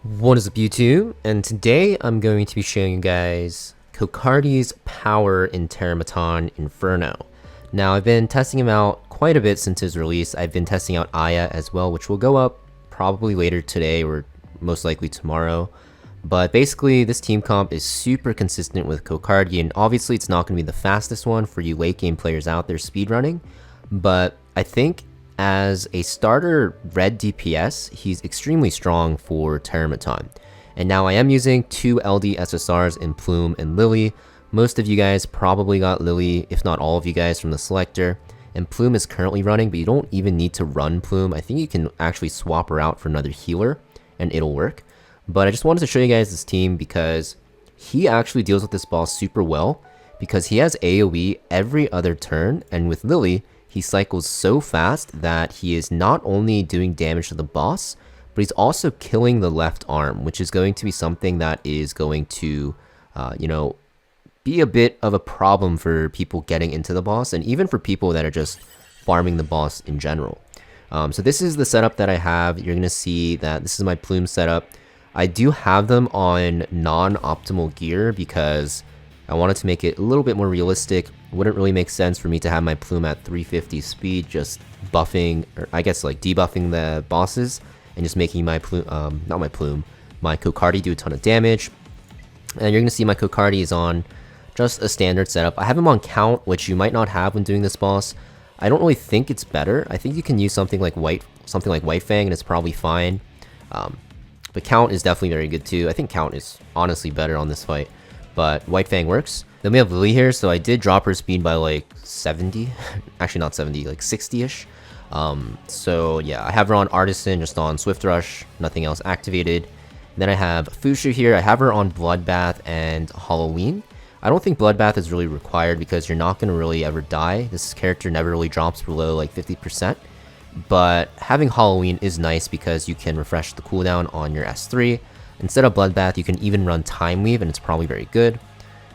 What is up YouTube? And today I'm going to be showing you guys Kokardi's power in Terrormaton Inferno. Now I've been testing him out quite a bit since his release. I've been testing out Aya as well, which will go up probably later today or most likely tomorrow. But basically this team comp is super consistent with Kokardi, and obviously it's not going to be the fastest one for you late game players out there speedrunning, but I think as a starter red DPS, he's extremely strong for Terrormaton. And now I am using two LD SSRs in Plume and Lily. Most of you guys probably got Lily, if not all of you guys, from the selector. And Plume is currently running, but you don't even need to run Plume. I think you can actually swap her out for another healer, and it'll work. But I just wanted to show you guys this team because he actually deals with this boss super well, because he has AoE every other turn, and with Lily, he cycles so fast that he is not only doing damage to the boss, but he's also killing the left arm, which is going to be something that is going to, be a bit of a problem for people getting into the boss, and even for people that are just farming the boss in general. So this is the setup that I have. You're going to see that this is my Plume setup. I do have them on non-optimal gear because I wanted to make it a little bit more realistic. It wouldn't really make sense for me to have my Plume at 350 speed, just buffing, or I guess like debuffing the bosses, and just making my Plume, my Kokardi do a ton of damage. And you're going to see my Kokardi is on just a standard setup. I have him on count, which you might not have when doing this boss. I don't really think it's better. I think you can use something like White Fang, and it's probably fine. But count is definitely very good too. I think count is honestly better on this fight, but White Fang works. Then we have Lily here, so I did drop her speed by like 70. Actually not 70, like 60-ish. So yeah, I have her on Artisan, just on Swift Rush, nothing else activated. And then I have Fushu here. I have her on Bloodbath and Halloween. I don't think Bloodbath is really required because you're not going to really ever die. This character never really drops below like 50%. But having Halloween is nice because you can refresh the cooldown on your S3. Instead of Bloodbath, you can even run Time Weave, and it's probably very good.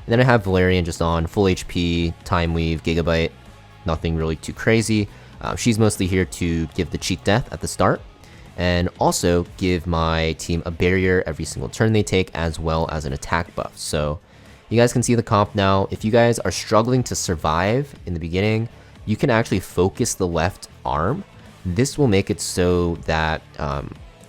And then I have Valerian just on full HP, Time Weave, Gigabyte, nothing really too crazy. She's mostly here to give the cheat death at the start, and also give my team a barrier every single turn they take, as well as an attack buff. So you guys can see the comp now. If you guys are struggling to survive in the beginning, you can actually focus the left arm. This will make it so that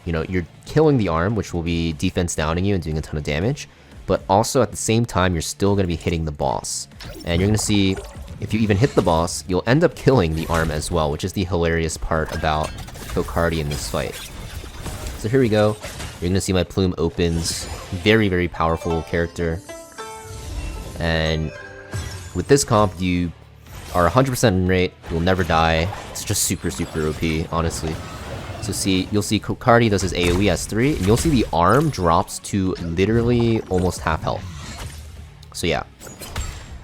you're killing the arm, which will be defense downing you and doing a ton of damage, but also at the same time you're still going to be hitting the boss. And you're going to see, if you even hit the boss, you'll end up killing the arm as well, which is the hilarious part about Kokardi in this fight. So here we go. You're going to see my Plume opens. Very, very powerful character. And with this comp, you are 100% win rate, you'll never die. It's just super, super OP, honestly. So you'll see Kokardi does his AoE S3, and you'll see the arm drops to literally almost half health. So yeah.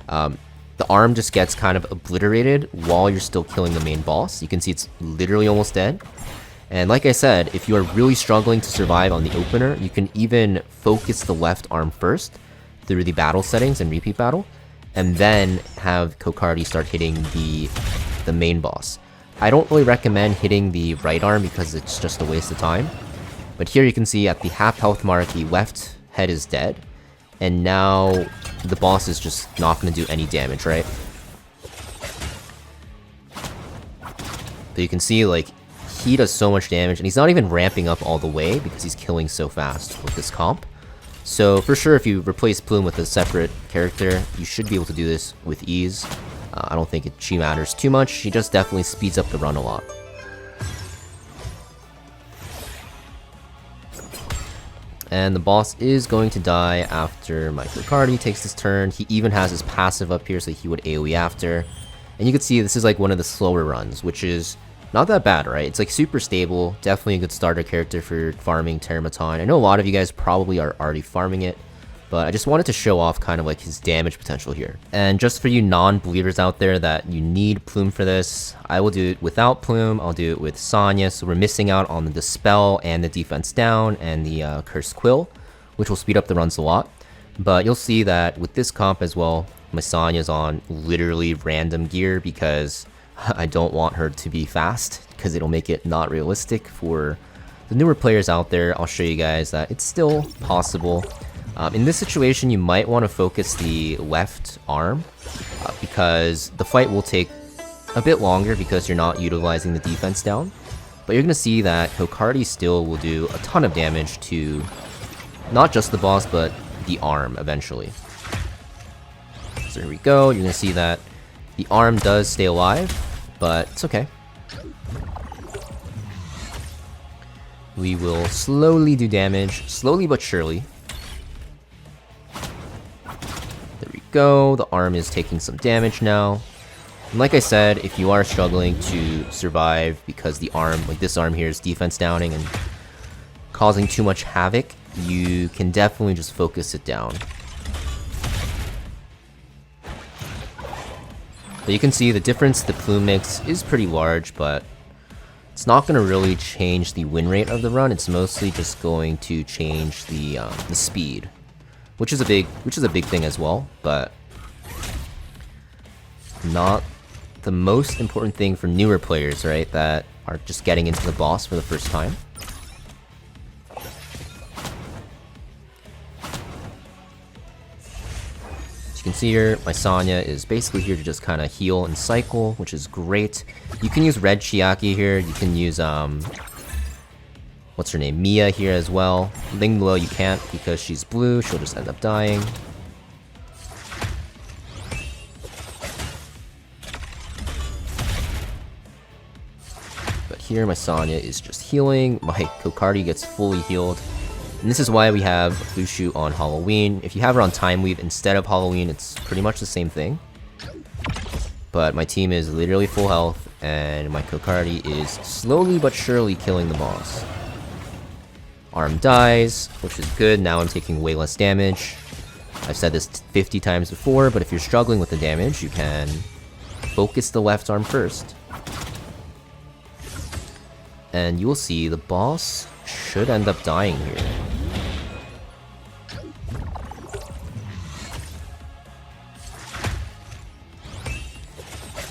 The arm just gets kind of obliterated while you're still killing the main boss. You can see it's literally almost dead. And like I said, if you are really struggling to survive on the opener, you can even focus the left arm first through the battle settings and repeat battle, and then have Kokardi start hitting the main boss. I don't really recommend hitting the right arm because it's just a waste of time. But here you can see at the half health mark, the left head is dead. And now the boss is just not going to do any damage, right? But you can see, like, he does so much damage, and he's not even ramping up all the way because he's killing so fast with this comp. So for sure, if you replace Plume with a separate character, you should be able to do this with ease. I don't think she matters too much. She just definitely speeds up the run a lot. And the boss is going to die after my Kokardi takes his turn. He even has his passive up here, so he would AoE after. And you can see this is like one of the slower runs, which is not that bad, right? It's like super stable. Definitely a good starter character for farming Terrormaton. I know a lot of you guys probably are already farming it, but I just wanted to show off kind of like his damage potential here. And just for you non-believers out there that you need Plume for this, I will do it without Plume. I'll do it with Sonya, so we're missing out on the Dispel and the Defense Down and the Cursed Quill, which will speed up the runs a lot. But you'll see that with this comp as well, my Sonya's on literally random gear because I don't want her to be fast, because it'll make it not realistic for the newer players out there, I'll show you guys that it's still possible. In this situation, you might want to focus the left arm because the fight will take a bit longer because you're not utilizing the defense down. But you're going to see that Kokardi still will do a ton of damage to not just the boss, but the arm eventually. So here we go. You're going to see that the arm does stay alive, but it's okay. We will slowly do damage, slowly but surely. There we go. The arm is taking some damage now. And like I said, if you are struggling to survive because the arm, like this arm here, is defense downing and causing too much havoc, you can definitely just focus it down. So you can see the difference the plume makes is pretty large, but it's not going to really change the win rate of the run. It's mostly just going to change the speed, which is a big thing as well, but not the most important thing for newer players, right? That are just getting into the boss for the first time. As you can see here, my Sanya is basically here to just kind of heal and cycle, which is great. You can use red Chiaki here. You can use what's her name, Mia here as well. Linglo you can't because she's blue. She'll just end up dying. But here my Sanya is just healing. My Kokardi gets fully healed. And this is why we have Lushu on Halloween. If you have her on Time Weave instead of Halloween, it's pretty much the same thing. But my team is literally full health, and my Kokardi is slowly but surely killing the boss. Arm dies, which is good. Now I'm taking way less damage. I've said this 50 times before, but if you're struggling with the damage, you can focus the left arm first. And you will see the boss should end up dying here.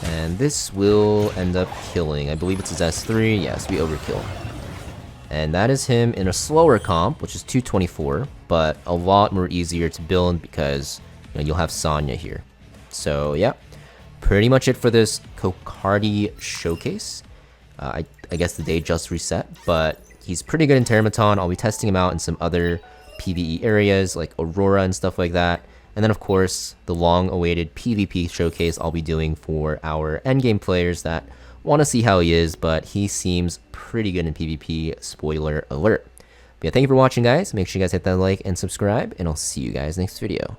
And this will end up killing. I believe it's his S3. Yes, we overkill. And that is him in a slower comp, which is 224, but a lot more easier to build because you'll have Sanya here. So yeah, pretty much it for this Kokardi showcase. I guess the day just reset, but he's pretty good in Terrormaton. I'll be testing him out in some other PvE areas like Aurora and stuff like that. And then of course, the long-awaited PvP showcase I'll be doing for our endgame players that want to see how he is, but he seems pretty good in PvP, spoiler alert. But yeah, thank you for watching, guys. Make sure you guys hit that like and subscribe, and I'll see you guys next video.